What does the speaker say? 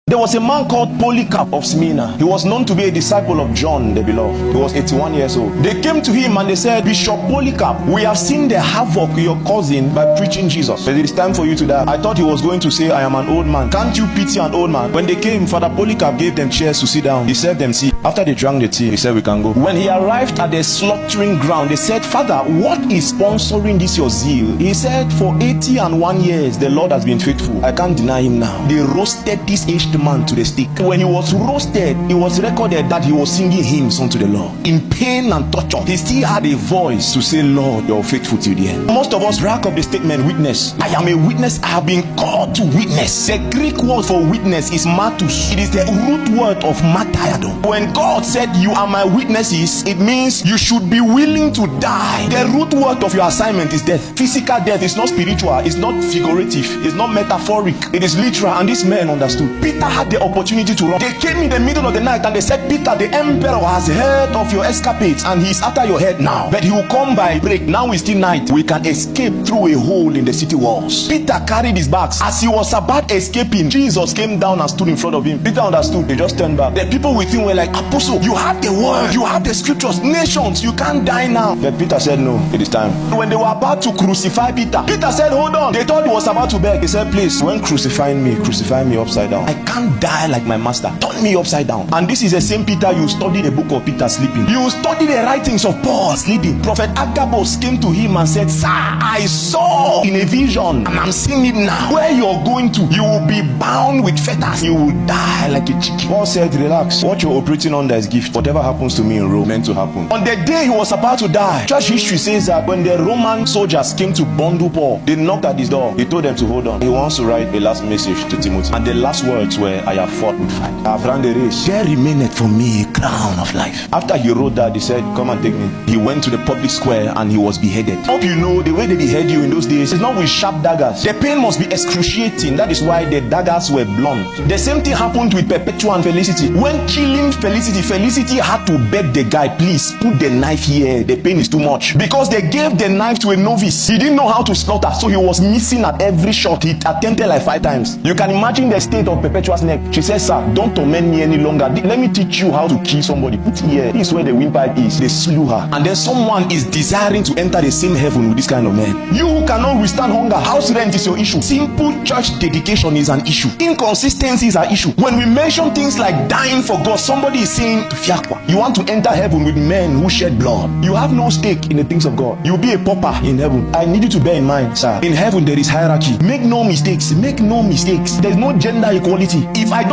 There was a man called Polycarp of Smyrna. He was known to be a disciple of John the Beloved. He was 81 years old. They came to him and they said, Bishop Polycarp, we have seen the havoc your causing by preaching Jesus. But it is time for you to die. I thought he was going to say, I am an old man. Can't you pity an old man? When they came, Father Polycarp gave them chairs to sit down. He served them tea. After they drank the tea, he said, we can go. When he arrived at the slaughtering ground, they said, Father, what is sponsoring this your zeal? He said, for 81 years, the Lord has been faithful. I can't deny him now. They roasted this aged man to the stake. When he was roasted, it was recorded that he was singing hymns unto the Lord. In pain and torture, he still had a voice to say, Lord, you're faithful till the end. Most of us rack up the statement, witness. I am a witness. I have been called to witness. The Greek word for witness is martus. It is the root word of martyrdom. When God said, you are my witnesses, it means you should be willing to die. The root word of your assignment is death. Physical death is not spiritual, it's not figurative, it's not metaphoric, it is literal. And this man understood. Peter had the opportunity to run. They came in the middle of the night and they said, Peter, the emperor has heard of your escapades and he's after your head now, but he will come by break. Now it's still night. We can escape through a hole in the city walls. Peter carried his bags. As he was about escaping, Jesus came down and stood in front of him. Peter understood. They just turned back. The people with him were like, Apostle, you have the word, you have the scriptures, nations, you can't die now. But Peter said, no, it is time. When they were about to crucify Peter, Peter said, hold on. They thought he was about to beg. He said, please, when crucify me upside down. I can't die like my master. Turn me upside down. And this is the same Peter you study the book of Peter sleeping. You study the writings of Paul sleeping. Prophet Agabus came to him and said, sir, I saw in a vision and I'm seeing it now. Where you're going to, you will be bound with fetters. You will die like a chicken. Paul said, relax. What you're operating under is gift. Whatever happens to me in Rome meant to happen. On the day he was about to die, church history says that when the Roman soldiers came to bundle Paul, they knocked at his door. He told them to hold on. He wants to write a last message to Timothy. And the last words were, I have fought with fight. I have run the race. There remaineth for me a crown of life. After he wrote that, he said, come and take me. He went to the public square and he was beheaded. Hope you know the way they behead you in those days is not with sharp daggers. The pain must be excruciating. That is why the daggers were blunt. The same thing happened with Perpetua and Felicity. When killing Felicity, Felicity had to beg the guy, please put the knife here. The pain is too much. Because they gave the knife to a novice. He didn't know how to slaughter, so he was missing at every shot. He attempted like 5 times. You can imagine the state of Perpetua's neck. She said, sir, don't torment me any longer. Let me teach you how to kill somebody. Put here. This is where the windpipe is. They slew her. And then someone is desiring to enter the same heaven with this kind of man. You who cannot withstand hunger, house rent is your issue. Simple church dedication is an issue. Inconsistencies are issue. When we mention things like dying for God, somebody is saying, you want to enter heaven with men who shed blood. You have no stake in the things of God. You'll be a pauper in heaven. I need you to bear in mind, sir. In heaven there is hierarchy. Make no mistakes. Make no mistakes. There's no gender equality. If I don't